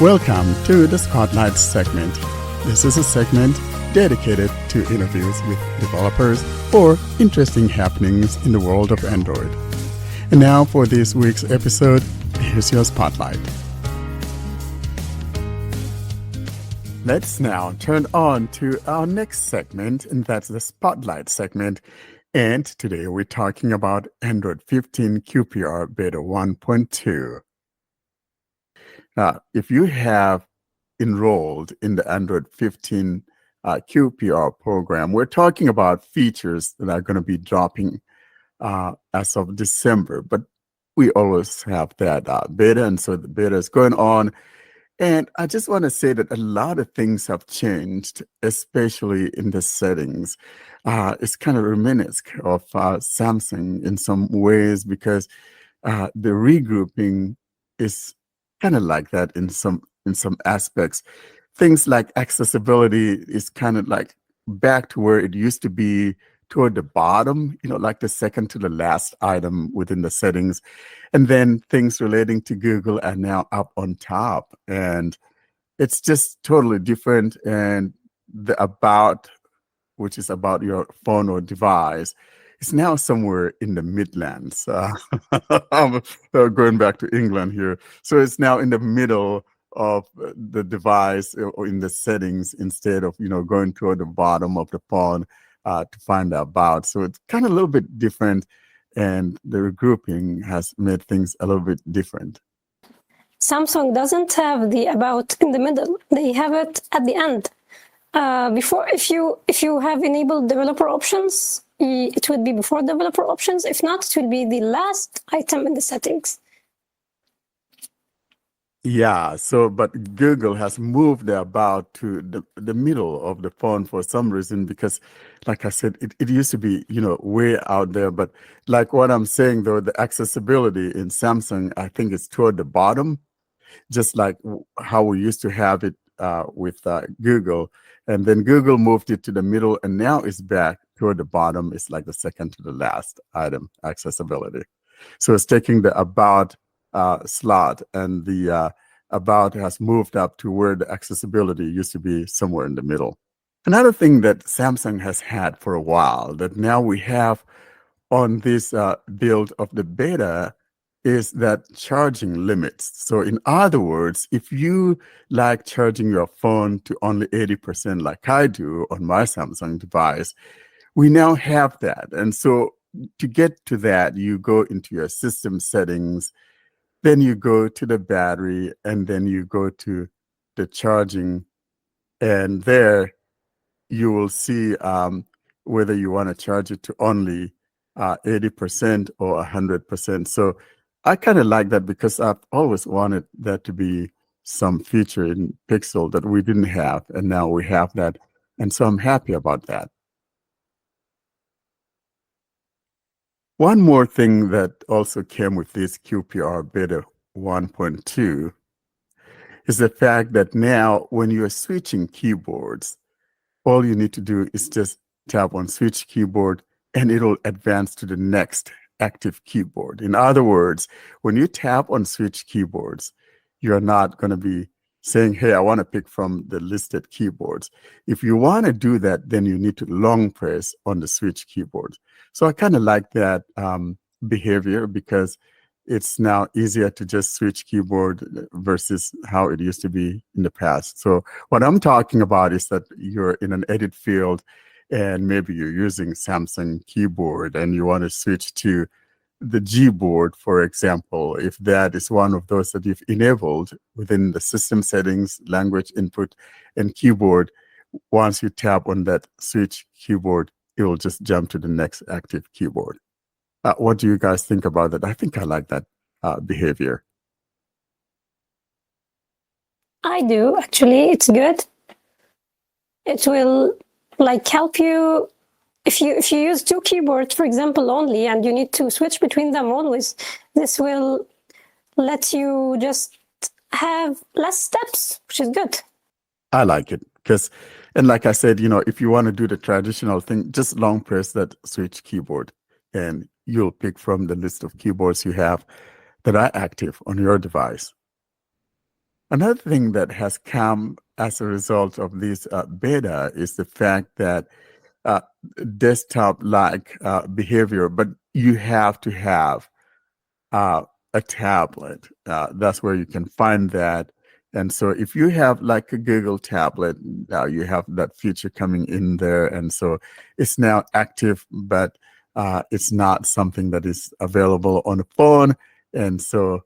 Welcome to the Spotlight segment. This is a segment dedicated to interviews with developers or interesting happenings in the world of Android. And now for this week's episode, here's your Spotlight. Let's now turn on to our next segment, and that's the Spotlight segment. And today we're talking about Android 15 QPR Beta 1.2. If you have enrolled in the Android 15 QPR program, we're talking about features that are going to be dropping as of December. But we always have that beta, and so the beta is going on. And I just want to say that a lot of things have changed, especially in the settings. It's kind of reminiscent of Samsung in some ways because the regrouping is kind of like that in some aspects. Things like accessibility is kind of like back to where it used to be toward the bottom, like the second to the last item within the settings. And then things relating to Google are now up on top. And it's just totally different. And the about, which is about your phone or device, is now somewhere in the Midlands. I'm going back to England here. So it's now in the middle of the device or in the settings instead of, going toward the bottom of the phone to find the about. So it's kind of a little bit different. And the regrouping has made things a little bit different. Samsung doesn't have the about in the middle. They have it at the end. Before, if you have enabled developer options, it would be before developer options. If not, it will be the last item in the settings. Yeah, but Google has moved the about to the middle of the phone for some reason because, like I said, it used to be, way out there. But like what I'm saying, though, the accessibility in Samsung, I think it's toward the bottom, just like how we used to have it with Google. And then Google moved it to the middle, and now it's back toward the bottom. It's like the second to the last item, accessibility. So it's taking the about slot, and the about has moved up to where the accessibility used to be somewhere in the middle. Another thing that Samsung has had for a while that now we have on this build of the beta is that charging limits. So in other words, if you like charging your phone to only 80% like I do on my Samsung device, we now have that. And so to get to that, you go into your system settings, then you go to the battery, and then you go to the charging, and there you will see whether you want to charge it to only 80% or 100%. So I kind of like that because I've always wanted that to be some feature in Pixel that we didn't have, and now we have that. And so I'm happy about that. One more thing that also came with this QPR Beta 1.2 is the fact that now when you're switching keyboards, all you need to do is just tap on switch keyboard and it'll advance to the next active keyboard. In other words, when you tap on switch keyboards, you're not going to be saying, hey, I want to pick from the listed keyboards. If you want to do that, then you need to long press on the switch keyboard. So I kind of like that behavior because it's now easier to just switch keyboard versus how it used to be in the past. So what I'm talking about is that you're in an edit field and maybe you're using Samsung keyboard and you want to switch to the Gboard, for example, if that is one of those that you've enabled within the system settings, language input, and keyboard, once you tap on that switch keyboard, it will just jump to the next active keyboard. What do you guys think about that? I think I like that behavior. I do, actually. It's good. It will help you if you use two keyboards, for example, only, and you need to switch between them always. This will let you just have less steps, which is good. I like it because, and like I said, if you want to do the traditional thing, just long press that switch keyboard and you'll pick from the list of keyboards you have that are active on your device. Another thing that has come as a result of this beta is the fact that uh, desktop-like behavior, but you have to have uh, a tablet. That's where you can find that. And so if you have like a Google tablet, now you have that feature coming in there. And so it's now active, but it's not something that is available on a phone. And so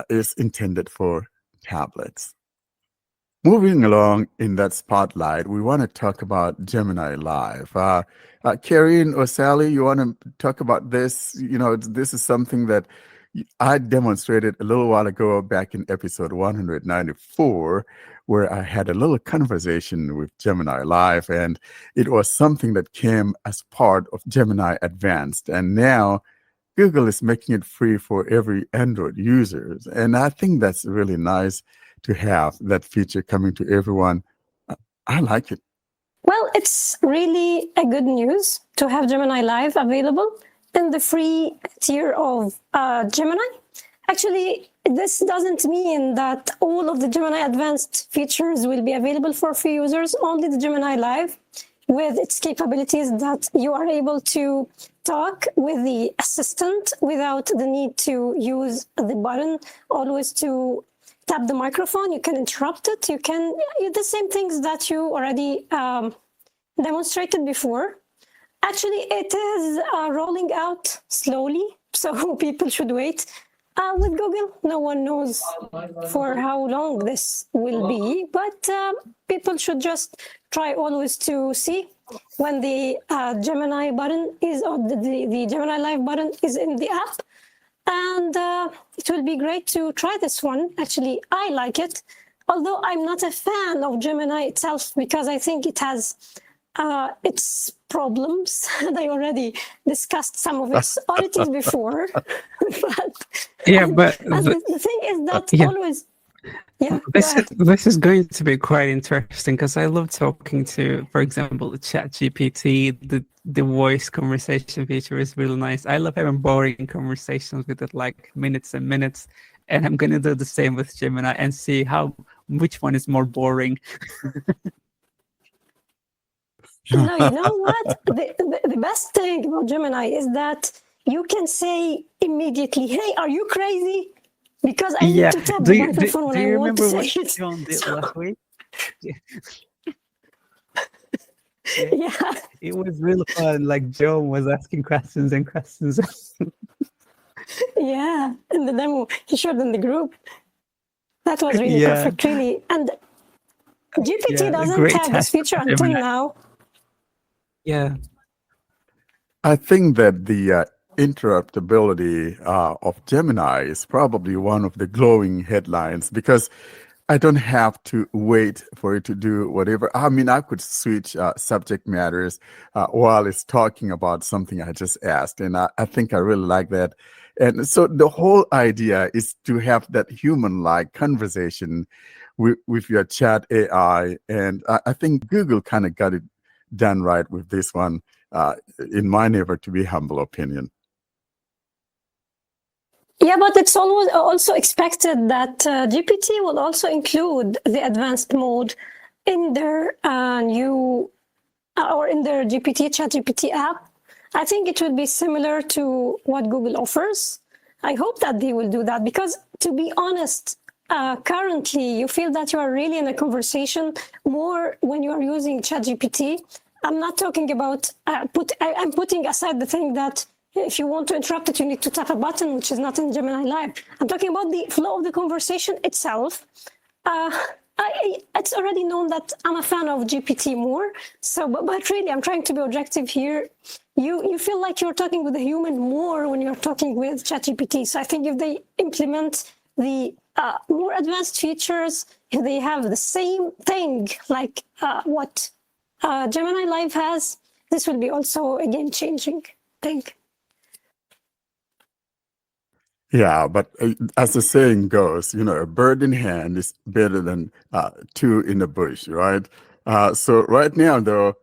it's intended for tablets. Moving along in that spotlight, we want to talk about Gemini Live. Karen or Sally, you want to talk about this? You know, this is something that I demonstrated a little while ago back in episode 194, where I had a little conversation with Gemini Live, and it was something that came as part of Gemini Advanced. And now Google is making it free for every Android users. And I think that's really nice to have that feature coming to everyone. I like it. Well, it's really a good news to have Gemini Live available in the free tier of Gemini. Actually, this doesn't mean that all of the Gemini Advanced features will be available for free users. Only the Gemini Live, with its capabilities that you are able to talk with the assistant without the need to use the button, always to tap the microphone, you can interrupt it, you can the same things that you already demonstrated before. Actually, it is rolling out slowly, so people should wait. With Google, no one knows for how long this will be, but people should just try always to see when the Gemini button is, or the Gemini Live button is in the app. And it will be great to try this one. Actually, I like it, although I'm not a fan of Gemini itself because I think it has its problems. And I already discussed some of its oddities before. But the thing is that always. Yeah, this is going to be quite interesting because I love talking to, for example, ChatGPT. The voice conversation feature is really nice. I love having boring conversations with it, like minutes and minutes. And I'm going to do the same with Gemini and see which one is more boring. No, you know what? The best thing about Gemini is that you can say immediately, "Hey, are you crazy?" Because I need to tap the microphone when I want to say it. Do you remember what John did last week? Yeah. It was really fun. Like John was asking questions and questions. Yeah, in the demo he showed in the group. That was really perfect, really. And GPT doesn't have this feature until now. Yeah. I think that the interruptibility of Gemini is probably one of the glowing headlines because I don't have to wait for it to do whatever. I mean, I could switch subject matters while it's talking about something I just asked. And I think I really like that. And so the whole idea is to have that human-like conversation with your chat AI. And I think Google kind of got it done right with this one, in my never to be humble opinion. Yeah, but it's always also expected that GPT will also include the advanced mode in their new or in their ChatGPT app. I think it will be similar to what Google offers. I hope that they will do that because, to be honest, currently you feel that you are really in a conversation more when you are using ChatGPT. I'm not talking about I'm putting aside the thing that if you want to interrupt it, you need to tap a button, which is not in Gemini Live. I'm talking about the flow of the conversation itself. It's already known that I'm a fan of GPT more. So, but really, I'm trying to be objective here. You feel like you're talking with a human more when you're talking with ChatGPT. So I think if they implement the more advanced features, if they have the same thing like what Gemini Live has, this will be also a game-changing thing. Yeah, but as the saying goes, you know, a bird in hand is better than two in the bush, right? So right now, though,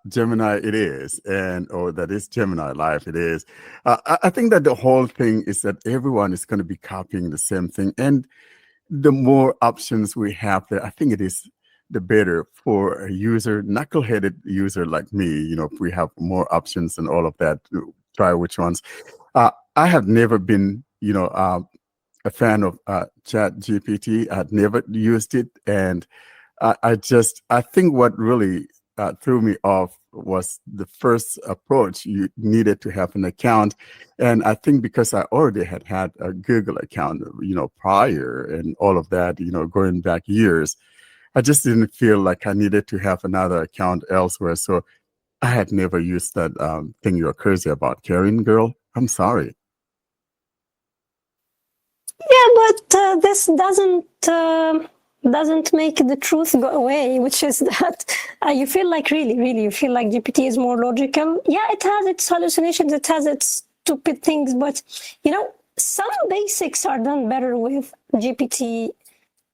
Gemini it is, that is Gemini Live it is. I think that the whole thing is that everyone is going to be copying the same thing, and the more options we have there, I think it is the better for a user, knuckleheaded user like me. If we have more options and all of that, to try which ones. I have never been, a fan of Chat GPT. I'd never used it, and I think what really threw me off was the first approach. You needed to have an account, and I think because I already had a Google account, prior and all of that, going back years, I just didn't feel like I needed to have another account elsewhere. So I had never used that thing you're crazy about, Karen, girl. I'm sorry. Yeah, but this doesn't make the truth go away, which is that you feel like really you feel like GPT is more logical. Yeah, it has its hallucinations, it has its stupid things, but some basics are done better with GPT.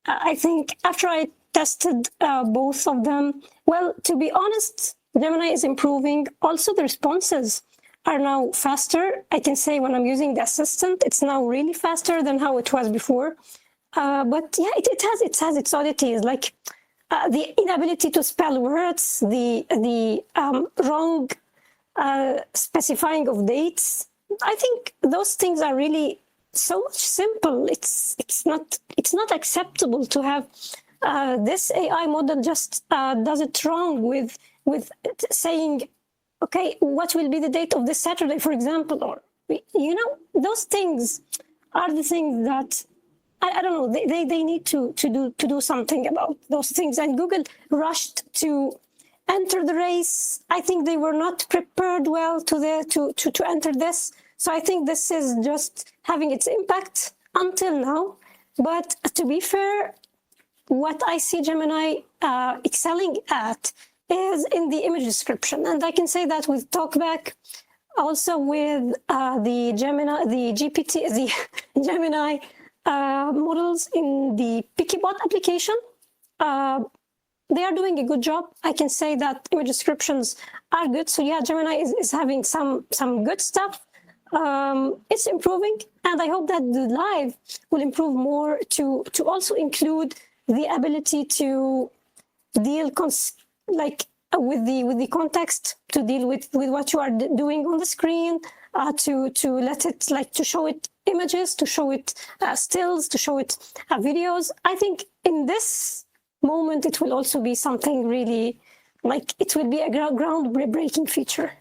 I think after I tested both of them, well, to be honest, Gemini is improving. Also, the responses are now faster. I can say when I'm using the assistant, it's now really faster than how it was before. But yeah, it has its oddities, like the inability to spell words, the wrong specifying of dates. I think those things are really so much simple. It's not acceptable to have this AI model just does it wrong with saying, okay, what will be the date of this Saturday, for example, or those things are the things that I don't know. They need to do something about those things. And Google rushed to enter the race. I think they were not prepared well to enter this. So I think this is just having its impact until now. But to be fair, what I see Gemini excelling at is in the image description. And I can say that with TalkBack, also with the Gemini models in the Pikibot application. They are doing a good job. I can say that image descriptions are good. So yeah, Gemini is having some good stuff. It's improving, and I hope that the live will improve more to also include the ability to deal with the context, to deal with what you are doing on the screen, to let it to show it images, to show it stills, to show it videos. I think in this moment it will also be something really it will be a groundbreaking feature.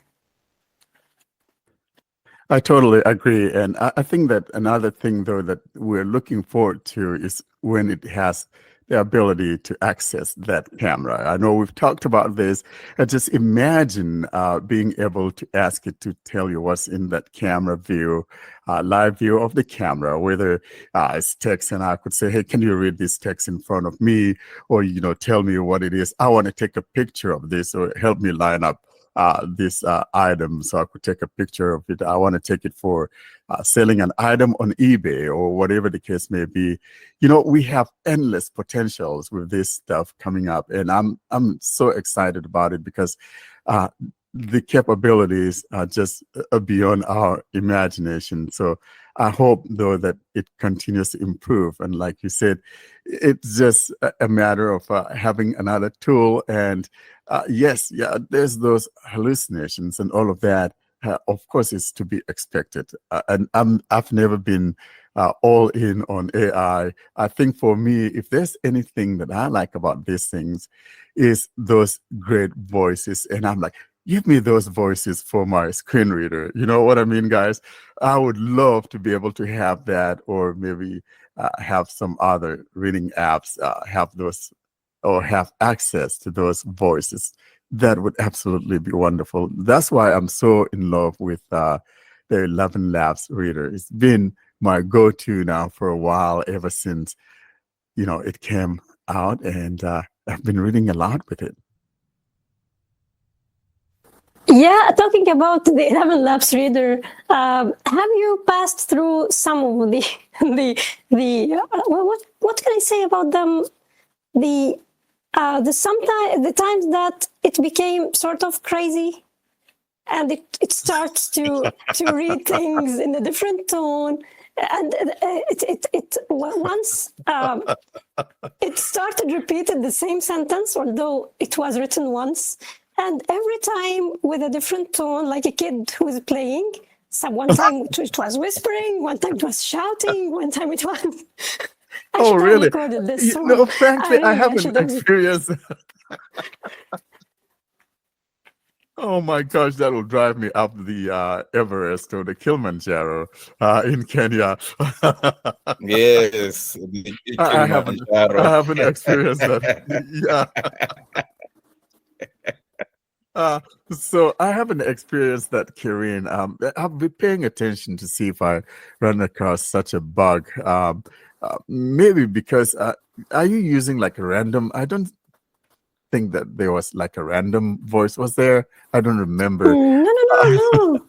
I totally agree. And I think that another thing, though, that we're looking forward to is when it has the ability to access that camera. I know we've talked about this. And just imagine being able to ask it to tell you what's in that camera view, live view of the camera, whether it's text, and I could say, hey, can you read this text in front of me? Or, tell me what it is. I want to take a picture of this, or help me line up this item, so I could take a picture of it. I want to take it for selling an item on eBay, or whatever the case may be. We have endless potentials with this stuff coming up, and I'm so excited about it because the capabilities are just beyond our imagination. So I hope, though, that it continues to improve. And like you said, it's just a matter of having another tool. And yes, yeah, there's those hallucinations and all of that. Of course, it's to be expected. And I've never been all in on AI. I think for me, if there's anything that I like about these things, is those great voices. And I'm like, give me those voices for my screen reader. You know what I mean, guys? I would love to be able to have that, or maybe have some other reading apps have those, or have access to those voices. That would absolutely be wonderful. That's why I'm so in love with the 11 Labs reader. It's been my go-to now for a while, ever since it came out, and I've been reading a lot with it. Yeah, talking about the 11 Labs reader, have you passed through some of what can I say about them? The times that it became sort of crazy, and it starts to read things in a different tone, and once it started repeating the same sentence, although it was written once, and every time with a different tone, like a kid who is playing. So one time it was whispering, one time it was shouting, one time it was. I Oh, should have really? recorded this. You know, frankly, I I haven't should have. experienced. Oh my gosh, that will drive me up the Everest or the Kilimanjaro in Kenya. Yes, the I haven't Kilimanjaro. experienced that. Yeah. So I haven't experienced that, Kirin. I'll be paying attention to see if I run across such a bug. Maybe because are you using like a random? I don't think that there was like a random voice. Was there? I don't remember. No.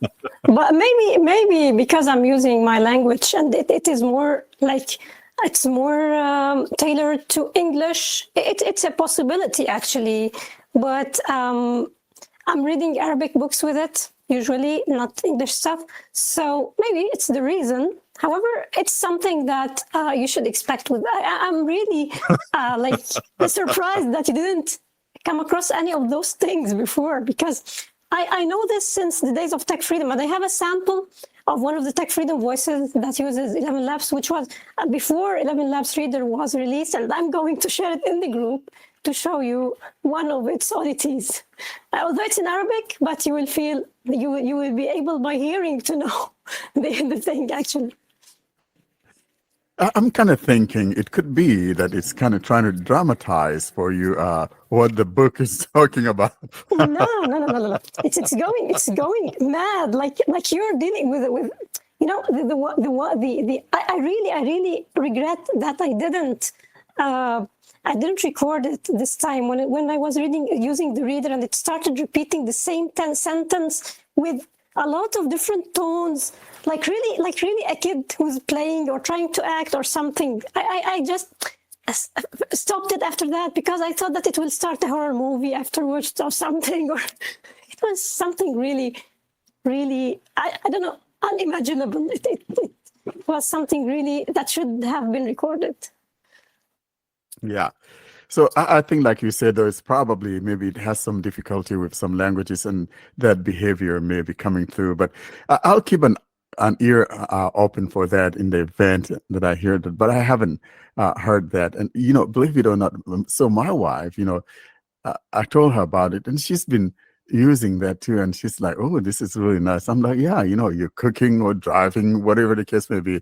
But maybe because I'm using my language and it is more like it's more tailored to English. It's a possibility actually, but I'm reading Arabic books with it, usually not English stuff. So maybe it's the reason. However, it's something that you should expect with. I'm really like surprised that you didn't come across any of those things before, because I know this since the days of Tech Freedom, and I have a sample of one of the Tech Freedom voices that uses 11 Labs, which was before 11 Labs Reader was released, and I'm going to share it in the group to show you one of its oddities. Although it's in Arabic, but you will feel, you will be able by hearing to know the thing actually. I'm kind of thinking it could be that it's kind of trying to dramatize for you what the book is talking about. No. It's going mad. Like you're dealing with you know I really regret that I didn't record it this time when I was using the reader, and it started repeating the same sentence with a lot of different tones, like really a kid who's playing or trying to act or something. I just stopped it after that because I thought that it will start a horror movie afterwards or something, or it was something really I don't know, unimaginable. It was something really that should have been recorded. Yeah. So I think, like you said, though, it's probably maybe it has some difficulty with some languages and that behavior may be coming through. But I'll keep an ear open for that in the event that I hear that. But I haven't heard that. And, you know, believe it or not, so my wife, you know, I told her about it and she's been using that too. And she's like, oh, this is really nice. I'm like, yeah, you know, you're cooking or driving, whatever the case may be.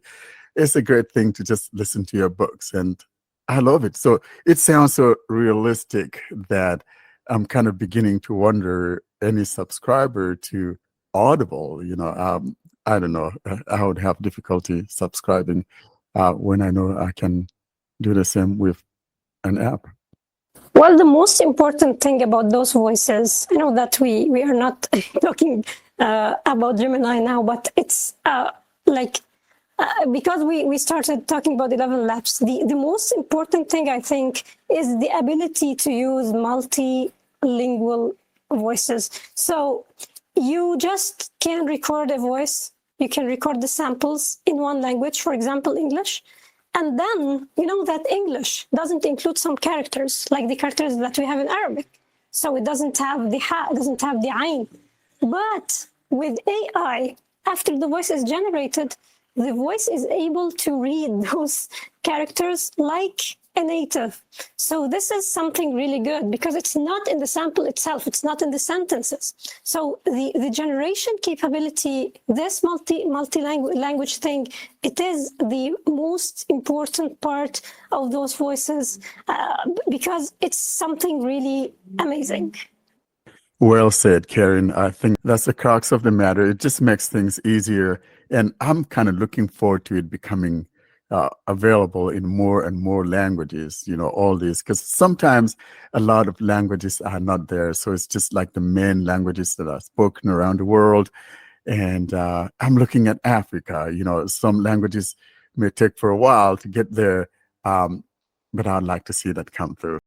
It's a great thing to just listen to your books. And I love it. So it sounds so realistic that I'm kind of beginning to wonder any subscriber to Audible, you know, I don't know, I would have difficulty subscribing when I know I can do the same with an app. Well, the most important thing about those voices, I know that we are not talking about Gemini now, but it's like, because we started talking about 11 Labs, the most important thing, I think, is the ability to use multilingual voices. So you just can record a voice, you can record the samples in one language, for example, English, and then you know that English doesn't include some characters, like the characters that we have in Arabic. So it doesn't have the ha, it doesn't have the ayn. But with AI, after the voice is generated, the voice is able to read those characters like a native. So this is something really good because it's not in the sample itself, it's not in the sentences. So the generation capability, this multi-language thing, it is the most important part of those voices because it's something really amazing. Well said, Karen. I think that's the crux of the matter. It just makes things easier. And I'm kind of looking forward to it becoming available in more and more languages, you know, all these, because sometimes a lot of languages are not there. So it's just like the main languages that are spoken around the world. And I'm looking at Africa, you know, some languages may take for a while to get there, but I'd like to see that come through.